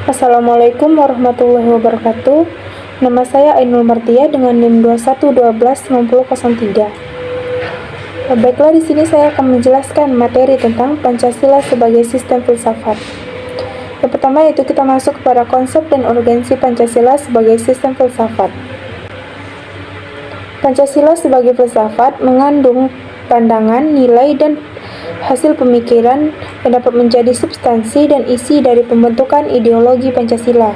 Assalamualaikum warahmatullahi wabarakatuh. Nama saya Ainul Martia dengan NIM 21129003. Baiklah, di sini saya akan menjelaskan materi tentang Pancasila sebagai sistem filsafat. Yang pertama yaitu kita masuk kepada konsep dan urgensi Pancasila sebagai sistem filsafat. Pancasila sebagai filsafat mengandung pandangan, nilai, dan hasil pemikiran yang dapat menjadi substansi dan isi dari pembentukan ideologi Pancasila.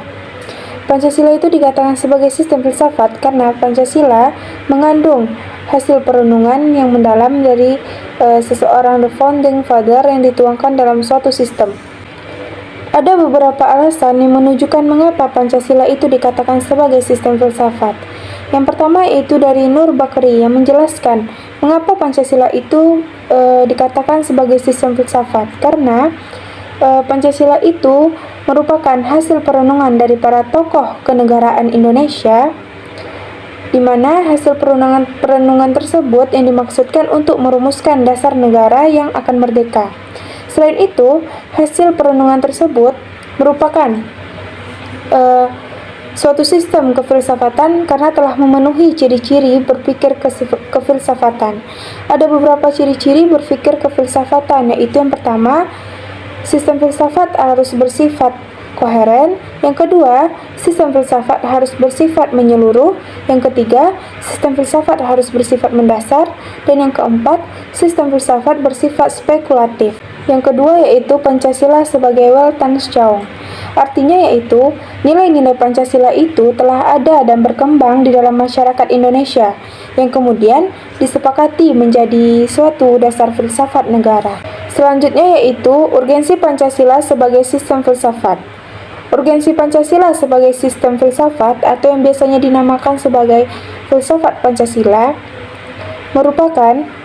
Pancasila itu dikatakan sebagai sistem filsafat karena Pancasila mengandung hasil perenungan yang mendalam dari seseorang the founding father yang dituangkan dalam suatu sistem. Ada beberapa alasan yang menunjukkan mengapa Pancasila itu dikatakan sebagai sistem filsafat. Yang pertama yaitu dari Nur Bakri yang menjelaskan mengapa Pancasila itu dikatakan sebagai sistem filsafat. Karena Pancasila itu merupakan hasil perenungan dari para tokoh kenegaraan Indonesia, di mana hasil perenungan tersebut yang dimaksudkan untuk merumuskan dasar negara yang akan merdeka. Selain itu, hasil perenungan tersebut merupakan suatu sistem kefilsafatan karena telah memenuhi ciri-ciri berpikir kefilsafatan. Ada beberapa ciri-ciri berpikir kefilsafatan, yaitu yang pertama, sistem filsafat harus bersifat koheren. Yang kedua, sistem filsafat harus bersifat menyeluruh. Yang ketiga, sistem filsafat harus bersifat mendasar. Dan yang keempat, sistem filsafat bersifat spekulatif. Yang kedua yaitu Pancasila sebagai Weltanschauung. Artinya yaitu nilai-nilai Pancasila itu telah ada dan berkembang di dalam masyarakat Indonesia yang kemudian disepakati menjadi suatu dasar filsafat negara. Selanjutnya yaitu urgensi Pancasila sebagai sistem filsafat. Urgensi Pancasila sebagai sistem filsafat atau yang biasanya dinamakan sebagai filsafat Pancasila merupakan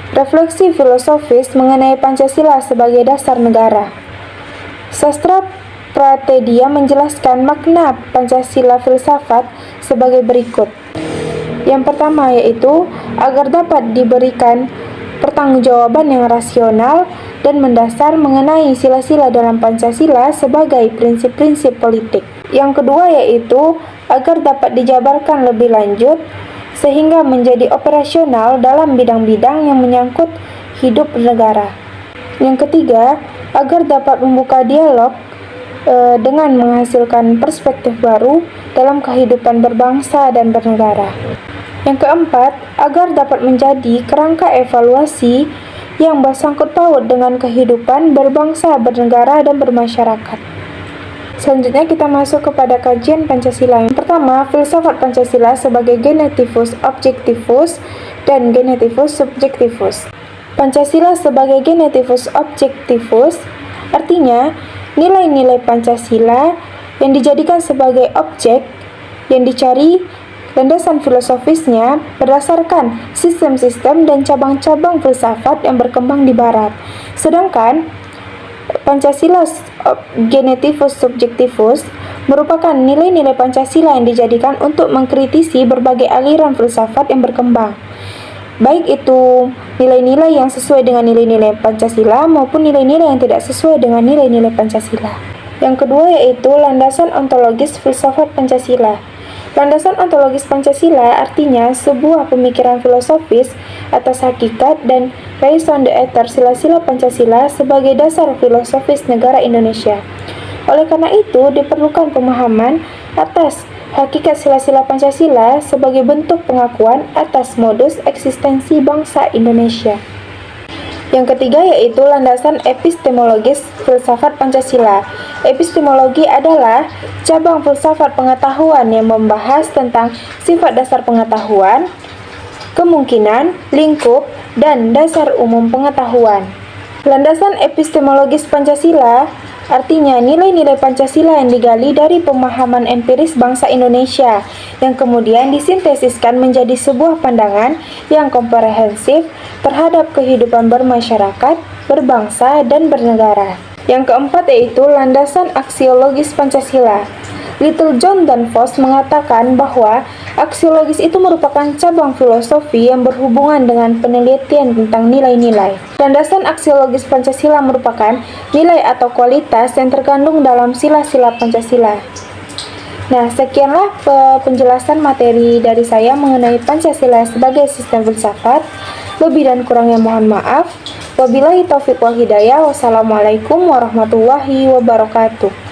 refleksi filosofis mengenai Pancasila sebagai dasar negara. Sastra Pratedia menjelaskan makna Pancasila filsafat sebagai berikut. Yang pertama yaitu agar dapat diberikan pertanggungjawaban yang rasional dan mendasar mengenai sila-sila dalam Pancasila sebagai prinsip-prinsip politik. Yang kedua yaitu agar dapat dijabarkan lebih lanjut sehingga menjadi operasional dalam bidang-bidang yang menyangkut hidup bernegara. Yang ketiga, agar dapat membuka dialog dengan menghasilkan perspektif baru dalam kehidupan berbangsa dan bernegara. Yang keempat, agar dapat menjadi kerangka evaluasi yang bersangkut paut dengan kehidupan berbangsa, bernegara, dan bermasyarakat. Selanjutnya kita masuk kepada kajian Pancasila. Yang pertama, filsafat Pancasila sebagai genetivus objektivus dan genetivus subjektivus. Pancasila sebagai genetivus objektivus artinya nilai-nilai Pancasila yang dijadikan sebagai objek yang dicari landasan filosofisnya berdasarkan sistem-sistem dan cabang-cabang filsafat yang berkembang di Barat. Sedangkan Pancasila genetivus subjektivus merupakan nilai-nilai Pancasila yang dijadikan untuk mengkritisi berbagai aliran filsafat yang berkembang, baik itu nilai-nilai yang sesuai dengan nilai-nilai Pancasila maupun nilai-nilai yang tidak sesuai dengan nilai-nilai Pancasila. Yang kedua yaitu landasan ontologis filsafat Pancasila. Landasan ontologis Pancasila artinya sebuah pemikiran filosofis atas hakikat dan raison d'être sila-sila Pancasila sebagai dasar filosofis negara Indonesia. Oleh karena itu, diperlukan pemahaman atas hakikat sila-sila Pancasila sebagai bentuk pengakuan atas modus eksistensi bangsa Indonesia. Yang ketiga yaitu landasan epistemologis filsafat Pancasila. Epistemologi adalah cabang filsafat pengetahuan yang membahas tentang sifat dasar pengetahuan, kemungkinan, lingkup, dan dasar umum pengetahuan. Landasan epistemologis Pancasila artinya nilai-nilai Pancasila yang digali dari pemahaman empiris bangsa Indonesia yang kemudian disintesiskan menjadi sebuah pandangan yang komprehensif terhadap kehidupan bermasyarakat, berbangsa, dan bernegara. Yang keempat yaitu landasan aksiologis Pancasila. Littlejohn dan Voss mengatakan bahwa Aksiologis itu merupakan cabang filosofi yang berhubungan dengan penelitian tentang nilai-nilai. Landasan aksiologis Pancasila merupakan nilai atau kualitas yang terkandung dalam sila-sila Pancasila. Nah, sekianlah penjelasan materi dari saya mengenai Pancasila sebagai sistem filsafat. Lebih dan kurangnya mohon maaf. Wabillahi taufiq wal hidayah. Wassalamualaikum warahmatullahi wabarakatuh.